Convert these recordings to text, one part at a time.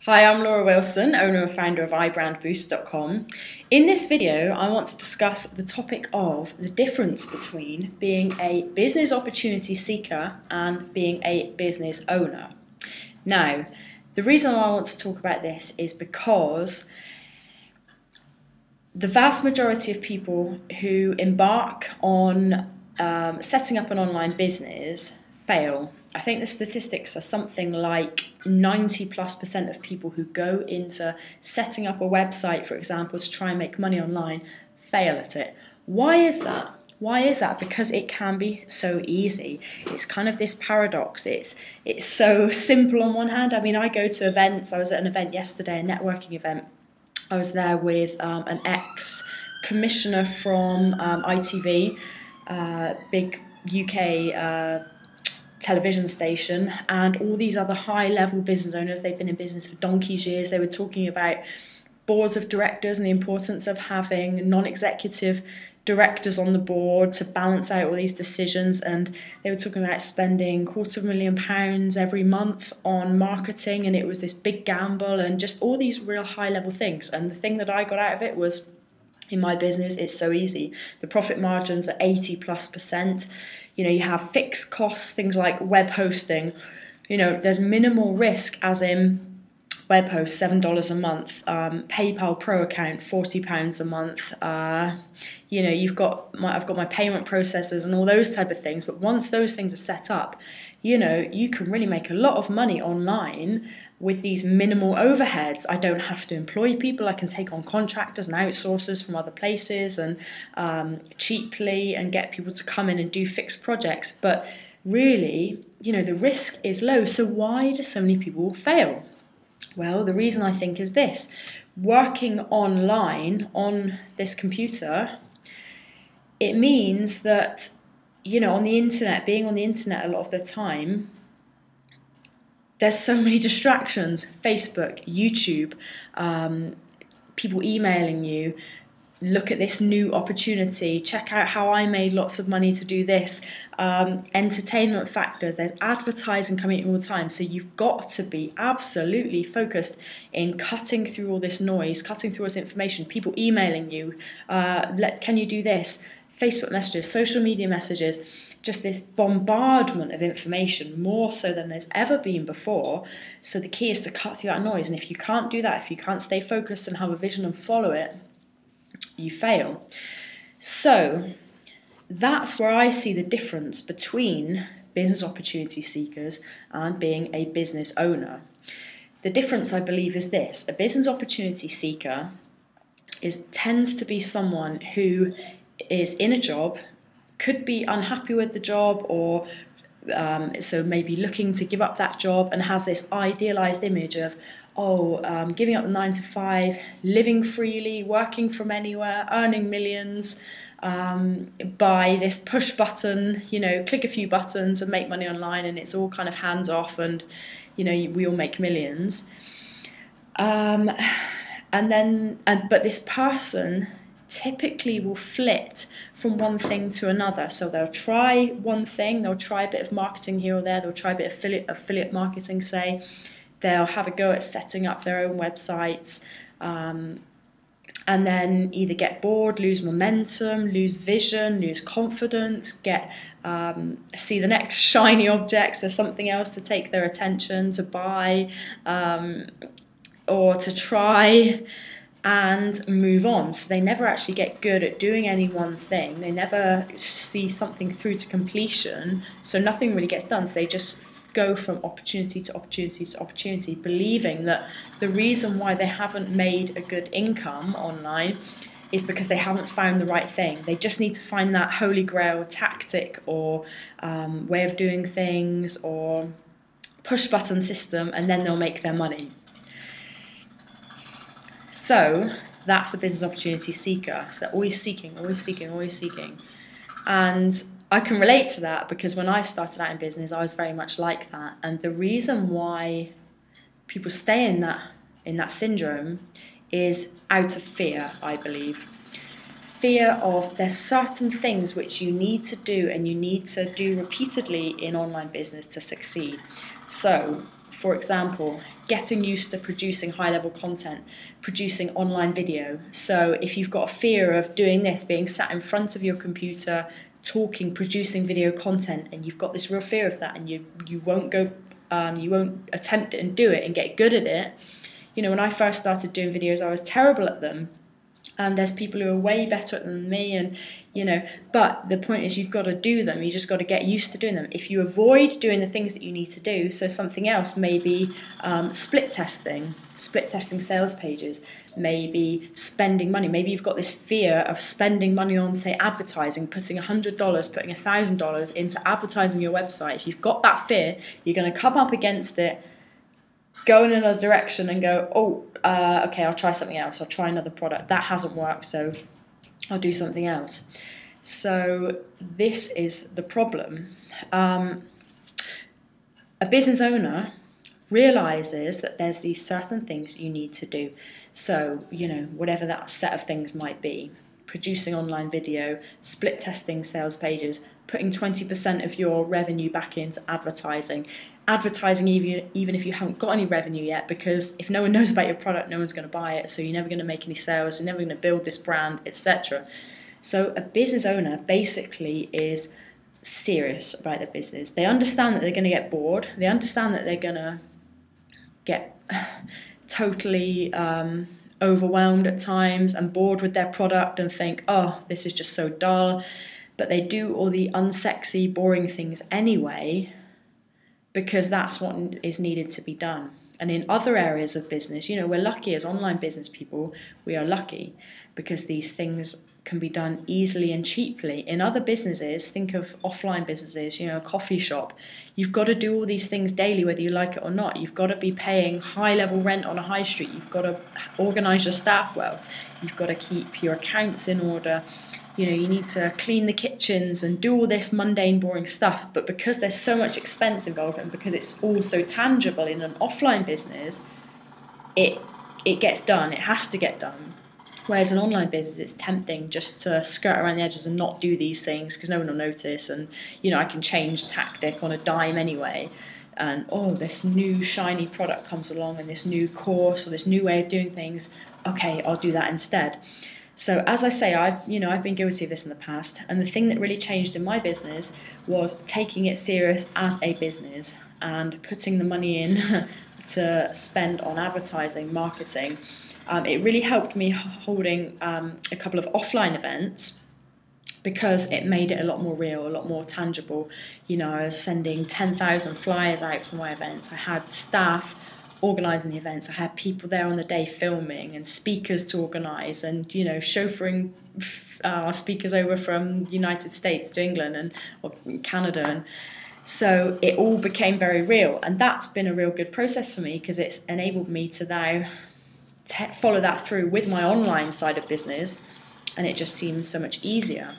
Hi, I'm Laura Wilson, owner and founder of iBrand In this video, I want to discuss the topic of the difference between being a business opportunity seeker and being a business owner. Now, the reason why I want to talk about this is because the vast majority of people who embark on setting up an online business fail. I think the statistics are something like 90+% of people who go into setting up a website, for example, to try and make money online, fail at it. Why is that? Why is that? Because it can be so easy. It's kind of this paradox. It's so simple on one hand. I mean, I go to events. I was at an event yesterday, a networking event. I was there with an ex-commissioner from ITV, big UK television station, and all these other high-level business owners. They've been in business for donkey's years. They were talking about boards of directors and the importance of having non-executive directors on the board to balance out all these decisions, and they were talking about spending £250,000 every month on marketing, and it was this big gamble and just all these real high-level things. And the thing that I got out of it was, in my business, it's so easy. The profit margins are 80+%. You know, you have fixed costs, things like web hosting. You know, there's minimal risk, as in web host, $7 a month, PayPal Pro account, £40 a month. You know, I've got my payment processors and all those type of things. But once those things are set up, you know, you can really make a lot of money online with these minimal overheads. I don't have to employ people. I can take on contractors and outsourcers from other places and cheaply and get people to come in and do fixed projects. But really, you know, the risk is low. So why do so many people fail? Well, the reason I think is this. Working online on this computer, it means that, you know, on the internet, being on the internet a lot of the time, there's so many distractions. Facebook, YouTube, people emailing you, look at this new opportunity, check out how I made lots of money to do this, entertainment factors, there's advertising coming in all the time. So you've got to be absolutely focused in cutting through all this noise, cutting through all this information, people emailing you, can you do this? Facebook messages, social media messages, just this bombardment of information, more so than there's ever been before. So the key is to cut through that noise. And if you can't do that, if you can't stay focused and have a vision and follow it, you fail. So that's where I see the difference between business opportunity seekers and being a business owner. The difference, I believe, is this. A business opportunity seeker tends to be someone who is in a job, could be unhappy with the job, or so maybe looking to give up that job, and has this idealized image of, giving up the 9 to 5, living freely, working from anywhere, earning millions, by this push button, you know, click a few buttons and make money online, and it's all kind of hands off, and, you know, we all make millions. But this person typically will flit from one thing to another. So they'll try one thing, they'll try a bit of marketing here or there, they'll try a bit of affiliate marketing, say. They'll have a go at setting up their own websites, and then either get bored, lose momentum, lose vision, lose confidence, see the next shiny objects or something else to take their attention, to buy, or to try and move on. So they never actually get good at doing any one thing. They never see something through to completion, so nothing really gets done. So they just go from opportunity to opportunity to opportunity, believing that the reason why they haven't made a good income online is because they haven't found the right thing. They just need to find that holy grail tactic or way of doing things or push button system, and then they'll make their money. So that's the business opportunity seeker. So they're always seeking, always seeking, always seeking. And I can relate to that because when I started out in business, I was very much like that. And the reason why people stay in that syndrome is out of fear, I believe. Fear of there's certain things which you need to do and you need to do repeatedly in online business to succeed. So for example, getting used to producing high-level content, producing online video. So if you've got a fear of doing this, being sat in front of your computer, talking, producing video content, and you've got this real fear of that, and you won't go, you won't attempt it and do it and get good at it. You know, when I first started doing videos, I was terrible at them. And there's people who are way better at them than me, and you know, but the point is you've got to do them. You just got to get used to doing them. If you avoid doing the things that you need to do, so something else, maybe split testing sales pages, maybe spending money. Maybe you've got this fear of spending money on, say, advertising, putting $100, putting $1,000 into advertising your website. If you've got that fear, you're going to come up against it, go in another direction and go, okay, I'll try something else. I'll try another product. That hasn't worked, so I'll do something else. So this is the problem. A business owner realizes that there's these certain things you need to do. So, you know, whatever that set of things might be, producing online video, split testing sales pages, putting 20% of your revenue back into advertising even if you haven't got any revenue yet, because if no one knows about your product, no one's going to buy it, so you're never going to make any sales, you're never going to build this brand, etc. So a business owner basically is serious about their business. They understand that they're going to get bored, they understand that they're going to get totally overwhelmed at times and bored with their product and think, oh, this is just so dull, but they do all the unsexy, boring things anyway, because that's what is needed to be done. And in other areas of business, you know, we're lucky as online business people, we are lucky because these things can be done easily and cheaply. In other businesses, think of offline businesses, you know, a coffee shop, you've got to do all these things daily, whether you like it or not. You've got to be paying high-level rent on a high street. You've got to organise your staff well. You've got to keep your accounts in order. You know, you need to clean the kitchens and do all this mundane, boring stuff. But because there's so much expense involved and because it's all so tangible in an offline business, it gets done. It has to get done. Whereas an online business, it's tempting just to skirt around the edges and not do these things because no one will notice. And, you know, I can change tactic on a dime anyway. And, this new shiny product comes along and this new course or this new way of doing things. Okay, I'll do that instead. So as I say, I've been guilty of this in the past, and the thing that really changed in my business was taking it serious as a business and putting the money in to spend on advertising, marketing. It really helped me holding a couple of offline events because it made it a lot more real, a lot more tangible. You know, I was sending 10,000 flyers out for my events. I had staff organising the events. I had people there on the day filming and speakers to organise and, you know, chauffeuring speakers over from the United States to England or Canada. And so it all became very real. And that's been a real good process for me because it's enabled me to now follow that through with my online side of business, and it just seems so much easier.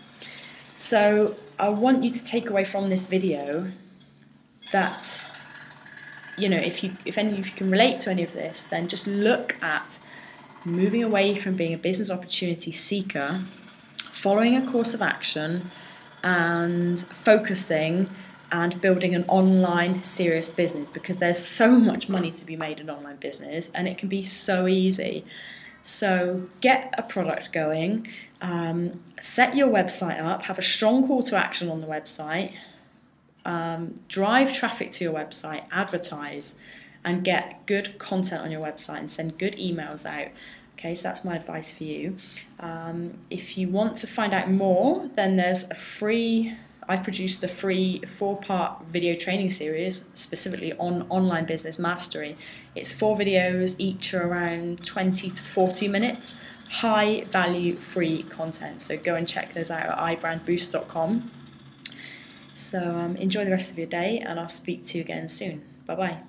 So I want you to take away from this video that, you know, if you can relate to any of this, then just look at moving away from being a business opportunity seeker, following a course of action, and focusing and building an online serious business, because there's so much money to be made in online business and it can be so easy. So get a product going, set your website up, have a strong call to action on the website, drive traffic to your website, advertise, and get good content on your website and send good emails out. Okay, so that's my advice for you. If you want to find out more, then there's I produced a free 4-part video training series specifically on online business mastery. It's 4 videos, each are around 20 to 40 minutes, high value free content. So go and check those out at iBrandBoost.com. So enjoy the rest of your day, and I'll speak to you again soon. Bye-bye.